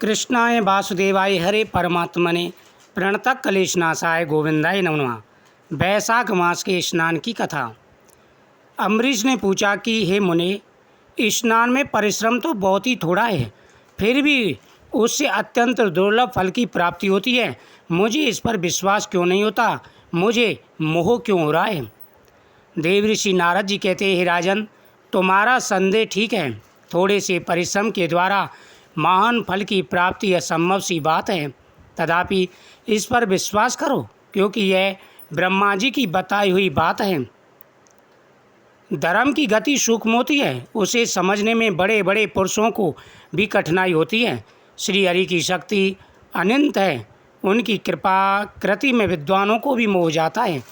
कृष्णाय वासुदेवाय हरे परमात्मने प्रणतः क्लेशनाशाय गोविंदाय नमो नमः। वैशाख मास के स्नान की कथा। अम्बरीश ने पूछा कि हे मुने, स्नान में परिश्रम तो बहुत ही थोड़ा है, फिर भी उससे अत्यंत दुर्लभ फल की प्राप्ति होती है। मुझे इस पर विश्वास क्यों नहीं होता? मुझे मोह क्यों हो रहा है? देव ऋषि नारद जी कहते हैं, हे राजन, तुम्हारा संदेह ठीक है। थोड़े से परिश्रम के द्वारा महान फल की प्राप्ति असंभव सी बात है। तथापि इस पर विश्वास करो, क्योंकि यह ब्रह्मा जी की बताई हुई बात है। धर्म की गति सूक्ष्म होती है, उसे समझने में बड़े बड़े पुरुषों को भी कठिनाई होती है। श्री हरि की शक्ति अनंत है, उनकी कृपा कृति में विद्वानों को भी मोह जाता है।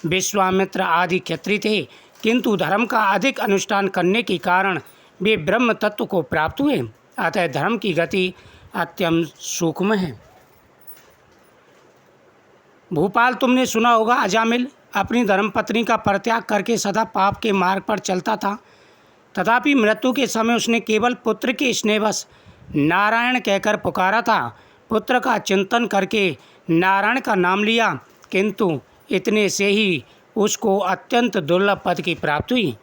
विश्वामित्र आदि क्षत्रिय थे, किंतु धर्म का अधिक अनुष्ठान करने के कारण वे ब्रह्म तत्व को प्राप्त हुए। अतः धर्म की गति अत्यंत सूक्ष्म है। भूपाल, तुमने सुना होगा, अजामिल अपनी धर्मपत्नी का परित्याग करके सदा पाप के मार्ग पर चलता था। तथापि मृत्यु के समय उसने केवल पुत्र के स्नेहवश नारायण कहकर पुकारा था। पुत्र का चिंतन करके नारायण का नाम लिया, किंतु इतने से ही उसको अत्यंत दुर्लभ पद की प्राप्ति हुई।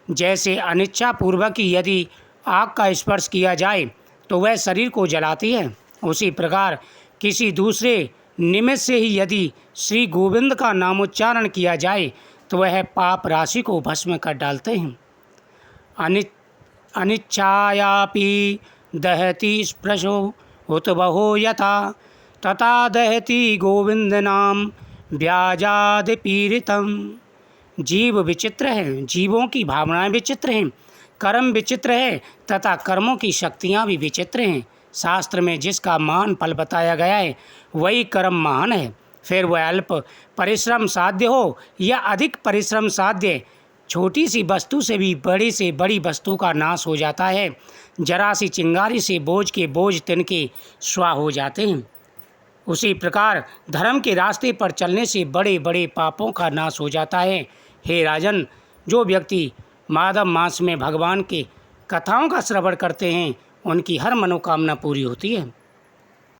जैसे अनिच्छापूर्वक यदि आग का स्पर्श किया जाए तो वह शरीर को जलाती है, उसी प्रकार किसी दूसरे निमित्त से ही यदि श्री गोविंद का नामोच्चारण किया जाए तो वह पाप राशि को भस्म कर डालते हैं। अनिच्छायापि दहति स्पृशो हुतबहो यथा तथा दहति गोविंद नाम व्याजाद पीड़ितम। जीव विचित्र है, जीवों की भावनाएं विचित्र हैं, कर्म विचित्र है तथा कर्मों की शक्तियाँ भी विचित्र हैं। शास्त्र में जिसका महान फल बताया गया है वही कर्म महान है। फिर वह अल्प परिश्रम साध्य हो या अधिक परिश्रम साध्य, छोटी सी वस्तु से बड़ी वस्तु का नाश हो जाता है। जरा सी चिंगारी से बोझ के बोझ तिनके स्वाह हो जाते हैं। उसी प्रकार धर्म के रास्ते पर चलने से बड़े बड़े पापों का नाश हो जाता है। हे राजन, जो व्यक्ति माधव मास में भगवान के कथाओं का श्रवण करते हैं उनकी हर मनोकामना पूरी होती है।